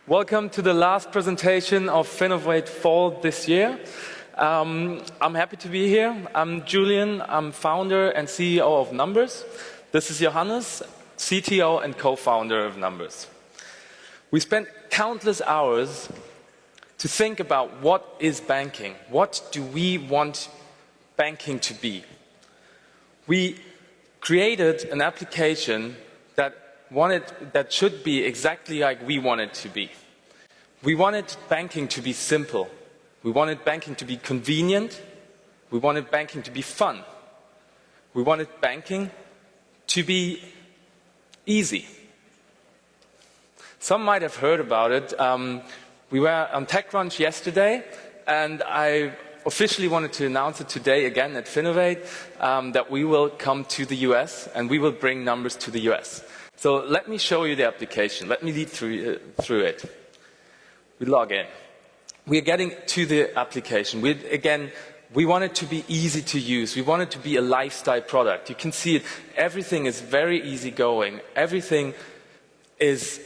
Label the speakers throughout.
Speaker 1: Welcome to the last presentation of FinovateFall this year. I'm happy to be here. I'm Julian, I'm founder and CEO of Numbrs. This is Johannes, CTO and co-founder of Numbrs. We spent countless hours to think about what is banking. What do we want banking to be? We created an application that should be exactly like we want it to be. We wanted banking to be simple. We wanted banking to be convenient. We wanted banking to be fun. We wanted banking to be easy. Some might have heard about it. We were on TechCrunch yesterday, and I officially wanted to announce it today again at Finovate that we will come to the US and we will bring Numbrs to the US. So let me show you the application. Let me lead through it. We log in. We're getting to the application. We want it to be easy to use. We want it to be a lifestyle product. You can see it. Everything is very easygoing. Everything is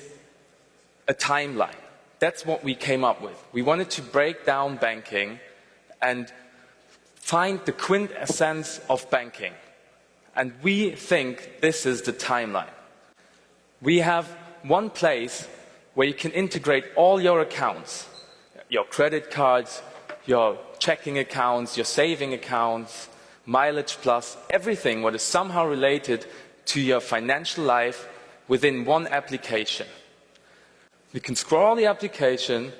Speaker 1: a timeline. That's what we came up with. We wanted to break down banking and find the quintessence of banking. And we think this is the timeline. We have one place where you can integrate all your accounts, your credit cards, your checking accounts, your saving accounts, mileage plus, everything what is somehow related to your financial life within one application. You can scroll the application,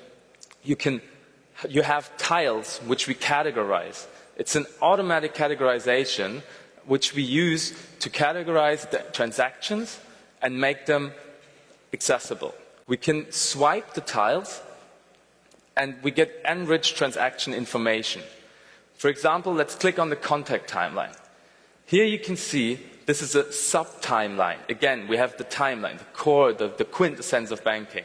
Speaker 1: you have tiles which we categorize. It's an automatic categorization which we use to categorize the transactions and make them accessible. We can swipe the tiles and we get enriched transaction information. For example, let's click on the contact timeline. Here you can see this is a sub-timeline. Again, we have the timeline, the core, the quintessence of banking.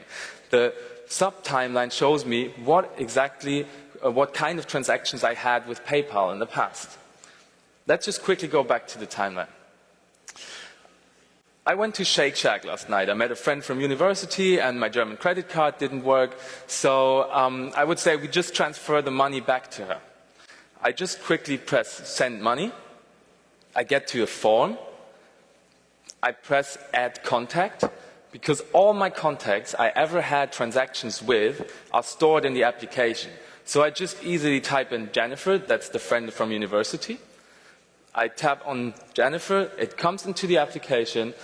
Speaker 1: The sub-timeline shows me what kind of transactions I had with PayPal in the past. Let's just quickly go back to the timeline. I went to Shake Shack last night. I met a friend from university and my German credit card didn't work. So I would say we just transfer the money back to her. I just quickly press send money. I get to a form. I press add contact because all my contacts I ever had transactions with are stored in the application. So I just easily type in Jennifer, that's the friend from university. I tap on Jennifer, it comes into the application.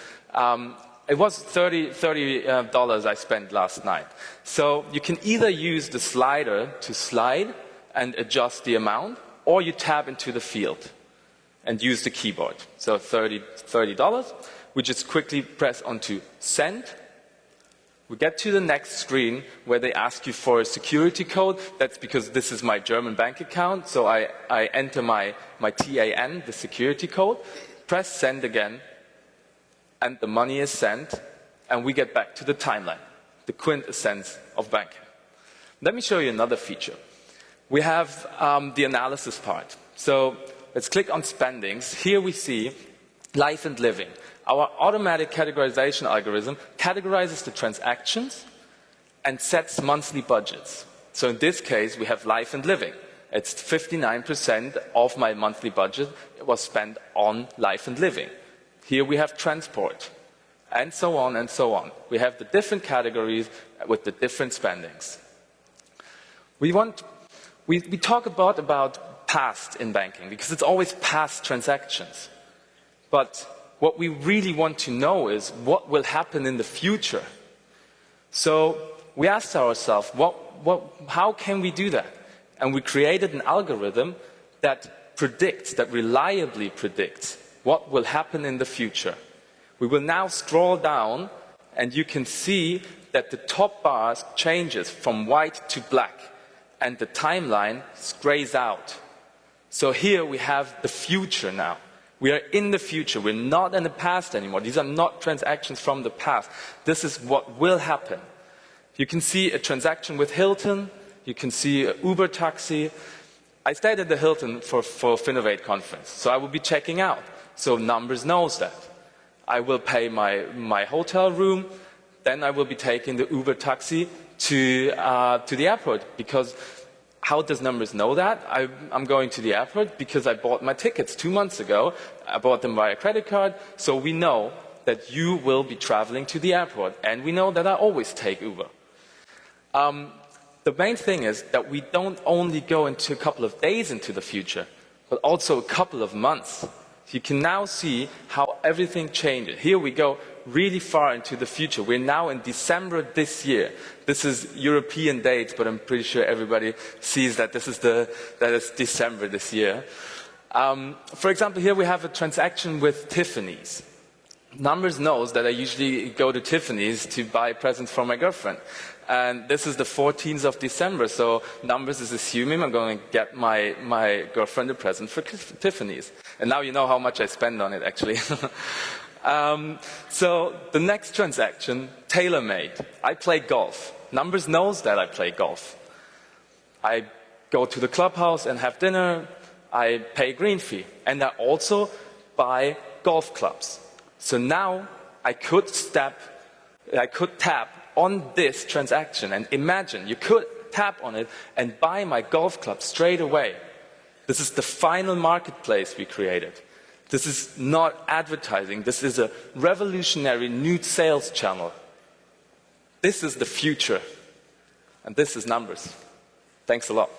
Speaker 1: It was $30 I spent last night. So you can either use the slider to slide and adjust the amount, or you tap into the field and use the keyboard. So $30. We just quickly press onto send. We get to the next screen where they ask you for a security code. That's because this is my German bank account. So I enter my TAN, the security code, press send again, and the money is sent, and we get back to the timeline, the quintessence of banking. Let me show you another feature. We have the analysis part. So let's click on spendings. Here we see life and living. Our automatic categorization algorithm categorizes the transactions and sets monthly budgets. So in this case, we have life and living. It's 59% of my monthly budget was spent on life and living. Here we have transport, and so on and so on. We have the different categories with the different spendings. We talk about past in banking because it's always past transactions. But what we really want to know is what will happen in the future. So we asked ourselves, how can we do that? And we created an algorithm that reliably predicts what will happen in the future. We will now scroll down and you can see that the top bar changes from white to black and the timeline grays out. So here we have the future now. We are in the future. We're not in the past anymore. These are not transactions from the past. This is what will happen. You can see a transaction with Hilton. You can see an Uber taxi. I stayed at the Hilton for Finovate conference, so I will be checking out. So Numbrs knows that. I will pay my hotel room, then I will be taking the Uber taxi to the airport. Because how does Numbrs know that? I'm going to the airport because I bought my tickets 2 months ago. I bought them via credit card, so we know that you will be traveling to the airport, and we know that I always take Uber. The main thing is that we don't only go into a couple of days into the future, but also a couple of months. You can now see how everything changes. Here we go really far into the future. We're now in December this year. This is European dates, but I'm pretty sure everybody sees that this is December this year. For example, here we have a transaction with Tiffany's. Numbrs knows that I usually go to Tiffany's to buy presents for my girlfriend. And this is the 14th of December, so Numbrs is assuming I'm going to get my girlfriend a present for Tiffany's. And now you know how much I spend on it, actually. So the next transaction, tailor-made. I play golf. Numbrs knows that I play golf. I go to the clubhouse and have dinner. I pay green fee. And I also buy golf clubs. So now I could tap on this transaction, and imagine you could tap on it and buy my golf club straight away. This is the final marketplace we created. This is not advertising. This is a revolutionary new sales channel. This is the future, and this is Numbrs. Thanks a lot.